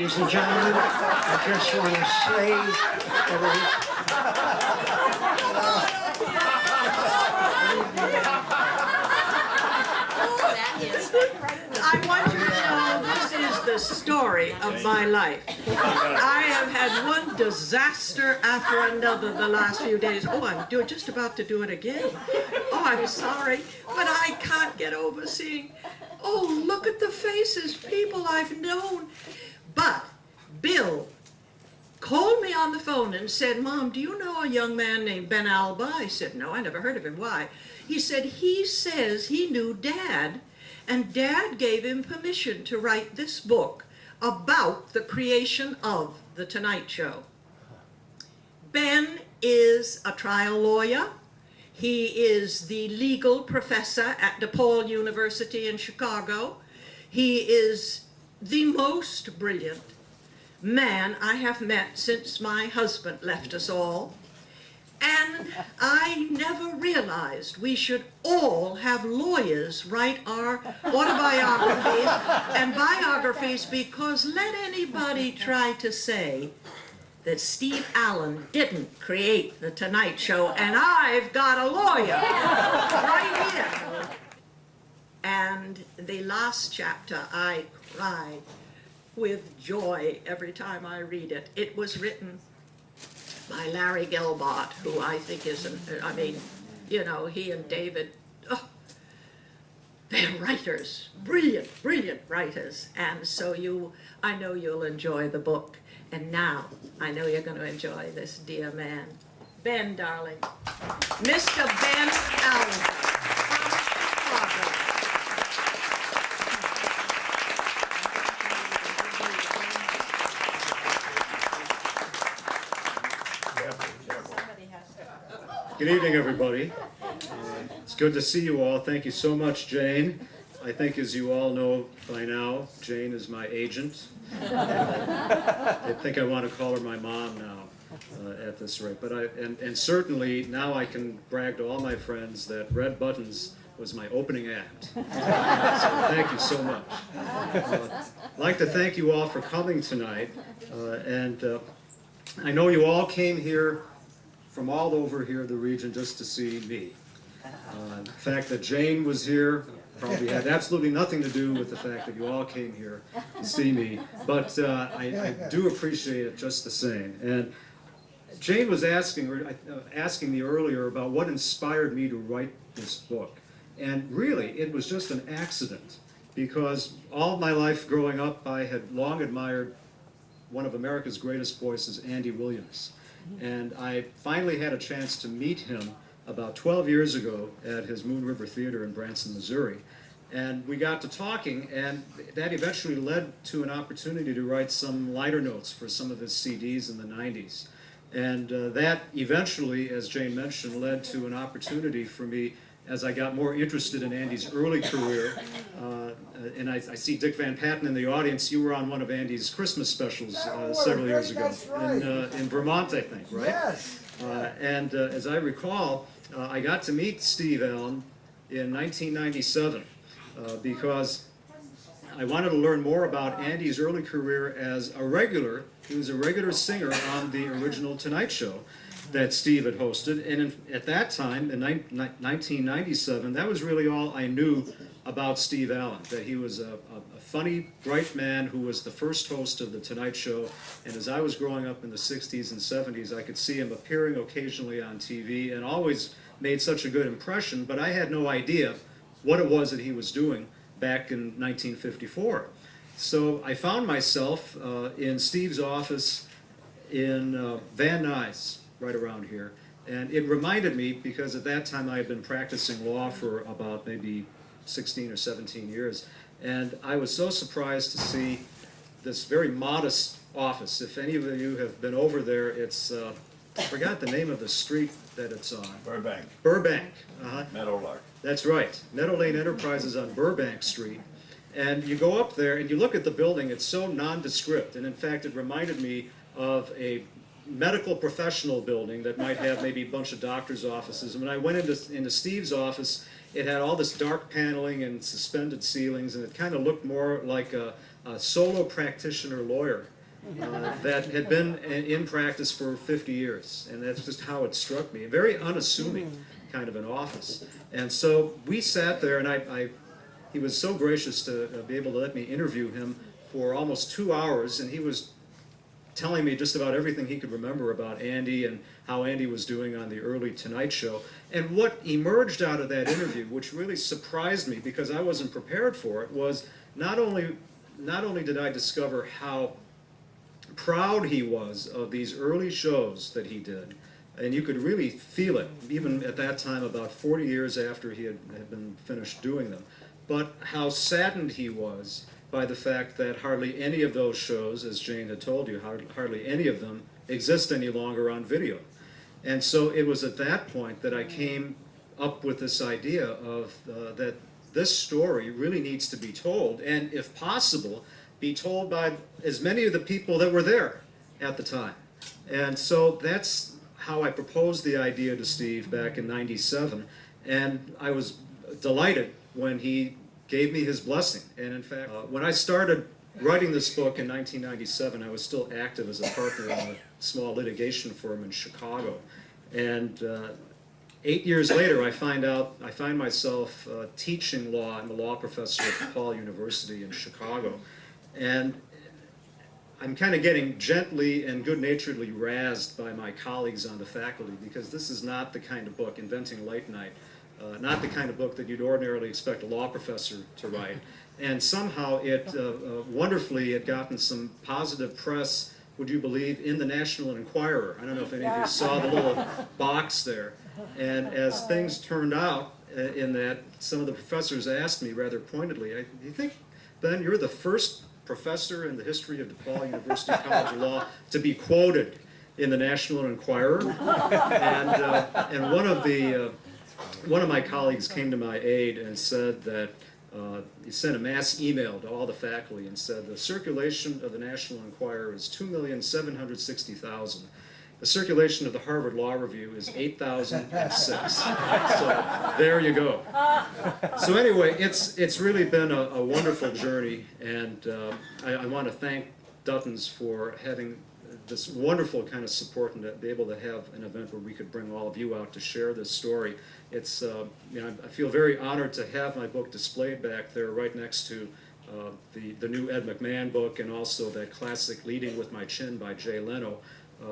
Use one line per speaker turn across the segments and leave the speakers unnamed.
ladies and gentlemen. I just want to say
I want you to know this is the story of my life. I have had one disaster after another the last few days. Oh, I'm just about to do it again. Oh, I'm sorry, but I can't get over seeing, oh, look at the faces, people I've known. But Bill called me on the phone and said, Mom, do you know a young man named Ben Alba? I said, no, I never heard of him. Why? He said, he says he knew Dad, and Dad gave him permission to write this book about the creation of The Tonight Show. Ben is a trial lawyer. He is the legal professor at DePaul University in Chicago. He is the most brilliant man I have met since my husband left us all. And I never realized we should all have lawyers write our autobiographies and biographies, because let anybody try to say that Steve Allen didn't create The Tonight Show, and I've got a lawyer right here. And the last chapter, I cried with joy every time I read it. It was written by Larry Gelbart, who I think is, I mean, you know, he and David, oh, they're writers, brilliant, brilliant writers. And so I know you'll enjoy the book. And now, I know you're going to enjoy this dear man. Ben, darling. Mr. Ben Alba.
Good evening, everybody. It's good to see you all. Thank you so much, Jayne. I think, as you all know by now, Jayne is my agent. I think I want to call her my mom now at this rate. But and certainly now I can brag to all my friends that Red Buttons was my opening act. So thank you so much. I'd like to thank you all for coming tonight. I know you all came here from all over here, the region, just to see me. The fact that Jayne was here probably had absolutely nothing to do with the fact that you all came here to see me, but I do appreciate it just the same. And Jayne was asking me earlier about what inspired me to write this book. And really, it was just an accident, because all my life growing up, I had long admired one of America's greatest voices, Andy Williams. And I finally had a chance to meet him about 12 years ago at his Moon River Theater in Branson, Missouri. And we got to talking, and that eventually led to an opportunity to write some liner notes for some of his CDs in the 90s. And that eventually, as Jayne mentioned, led to an opportunity for me as I got more interested in Andy's early career. And I see Dick Van Patten in the audience. You were on one of Andy's Christmas specials several years ago.
Right.
In Vermont, I think, right?
Yes.
And as I recall, I got to meet Steve Allen in 1997 because I wanted to learn more about Andy's early career as a regular. He was a regular singer on the original Tonight Show that Steve had hosted. And at that time, in 1997, that was really all I knew about Steve Allen, that he was a funny, bright man who was the first host of The Tonight Show. And as I was growing up in the 60s and 70s, I could see him appearing occasionally on TV and always made such a good impression, but I had no idea what it was that he was doing back in 1954. So I found myself in Steve's office in Van Nuys, right around here. And it reminded me, because at that time I had been practicing law for about maybe 16 or 17 years, and I was so surprised to see this very modest office. If any of you have been over there, it's, I forgot the name of the street that it's on.
Burbank.
Burbank.
Meadowlark.
That's right. Meadow Lane Enterprises on Burbank Street. And you go up there and you look at the building, it's so nondescript. And in fact, it reminded me of a medical professional building that might have maybe a bunch of doctor's offices. And when I went into Steve's office, it had all this dark paneling and suspended ceilings, and it kind of looked more like a solo practitioner lawyer that had been in practice for 50 years, and that's just how it struck me. A very unassuming kind of an office. And so we sat there, and he was so gracious to be able to let me interview him for almost 2 hours, and he was telling me just about everything he could remember about Andy and how Andy was doing on the early Tonight Show. And what emerged out of that interview, which really surprised me because I wasn't prepared for it, was not only did I discover how proud he was of these early shows that he did, and you could really feel it, even at that time, about 40 years after he had been finished doing them, but how saddened he was by the fact that hardly any of those shows, as Jayne had told you, hardly any of them exist any longer on video. And so it was at that point that I came up with this idea of that this story really needs to be told, and if possible, be told by as many of the people that were there at the time. And so that's how I proposed the idea to Steve back in '97, and I was delighted when he gave me his blessing. And in fact, when I started writing this book in 1997, I was still active as a partner in a small litigation firm in Chicago. And 8 years later, I find myself teaching law. I'm a law professor at DePaul University in Chicago. And I'm kind of getting gently and good-naturedly razzed by my colleagues on the faculty because this is not the kind of book, Inventing Late Night, not the kind of book that you'd ordinarily expect a law professor to write. And somehow it wonderfully had gotten some positive press, would you believe, in the National Enquirer. I don't know if any of you saw the little box there. And as things turned out in that, some of the professors asked me rather pointedly, do you think, Ben, you're the first professor in the history of DePaul University College of Law to be quoted in the National Enquirer? And one of my colleagues came to my aid and said that he sent a mass email to all the faculty and said the circulation of the National Enquirer is 2,760,000. The circulation of the Harvard Law Review is 8,006. So there you go. So anyway, it's really been a wonderful journey, and I want to thank Duttons for having this wonderful kind of support and to be able to have an event where we could bring all of you out to share this story. It's I feel very honored to have my book displayed back there right next to the new Ed McMahon book and also that classic Leading with My Chin by Jay Leno.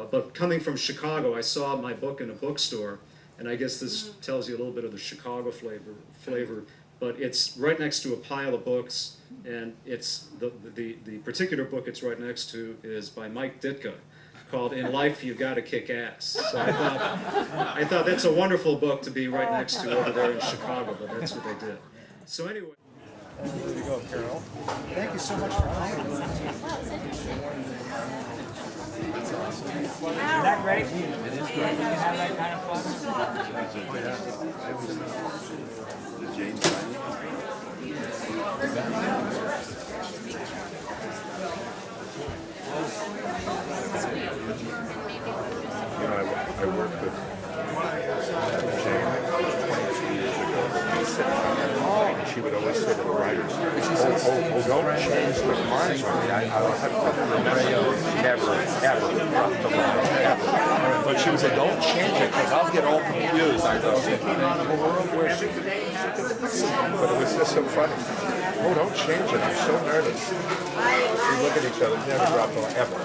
But coming from Chicago, I saw my book in a bookstore, and I guess this tells you a little bit of the Chicago flavor. But it's right next to a pile of books, and it's the particular book it's right next to is by Mike Ditka, called In Life You Gotta Kick Ass. So I thought that's a wonderful book to be right next to over there in Chicago, but that's what they did. So anyway.
There you go, Carol. Thank you so much for coming.
Isn't that great? It is great. You can have that kind of fun.
You know, I worked with Jayne 22 years ago. And she would always say to the writers, don't change the lines on me. I'll have to remember never, ever drop the line, ever. But she would say, don't change it because I'll get all confused. I go, but it was just so funny. Oh, don't change it. I'm so nervous. We look at each other, never drop the line, ever.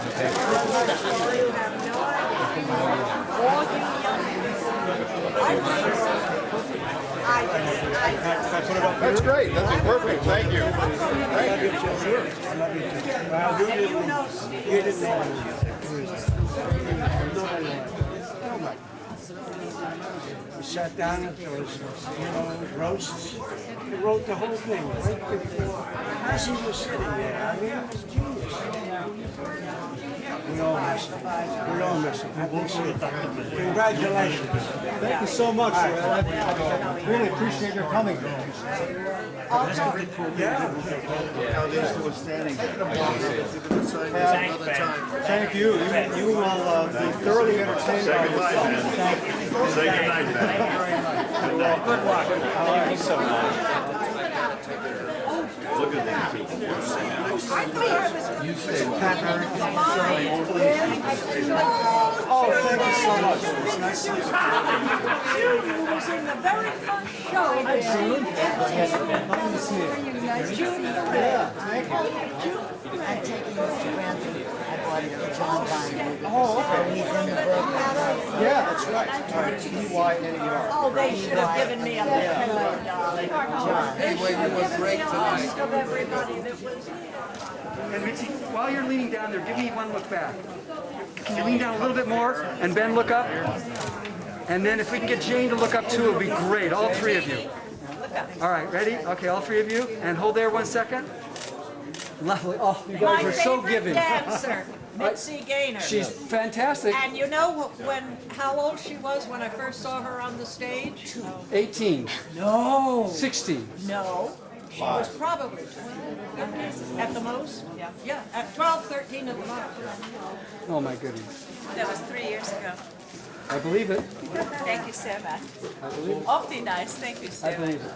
That's great. That's perfect. Thank you. Thank you.
You didn't know. We sat down and there was, roasts. He wrote the whole thing right before, as he was sitting there. I mean, it was genius. We all miss him. We all miss him. Congratulations.
Thank you so much. I really appreciate your coming. Thank you. You will be thoroughly entertained.
Say goodnight, man. Say goodnight, man.
Good luck.
All right.
So much.
Oh, thank you so much. It's nice to meet you.
Who was in the very first show I've seen.
Lovely to see you.
June
Yeah, thank you.
I'm taking Mr. Branson. I bought it for John Bond.
Oh, okay.
He's in the book.
Yeah, that's right. All right, E-Y-N-E-R.
Oh, they should have given me a little hello, darling.
Anyway, you were great tonight.
Of everybody that was here.
And Mitzi, while you're leaning down there, give me one look back. Can you lean down a little bit more? And Ben, look up. And then if we can get Jayne to look up too, it would be great, all three of you. All right, ready? Okay, all three of you. And hold there 1 second. Lovely. Oh, you guys are so giving.
Dancer, Mitzi Gaynor.
She's fantastic.
And you know how old she was when I first saw her on the stage?
18.
No.
16.
No. She was probably 12 at the most. Yeah. Yeah, at 12, 13 at the most.
Oh my goodness.
That was 3 years ago.
I believe it.
Thank you so much.
I believe it.
Awfully nice. Thank you so
I
much.
believe it.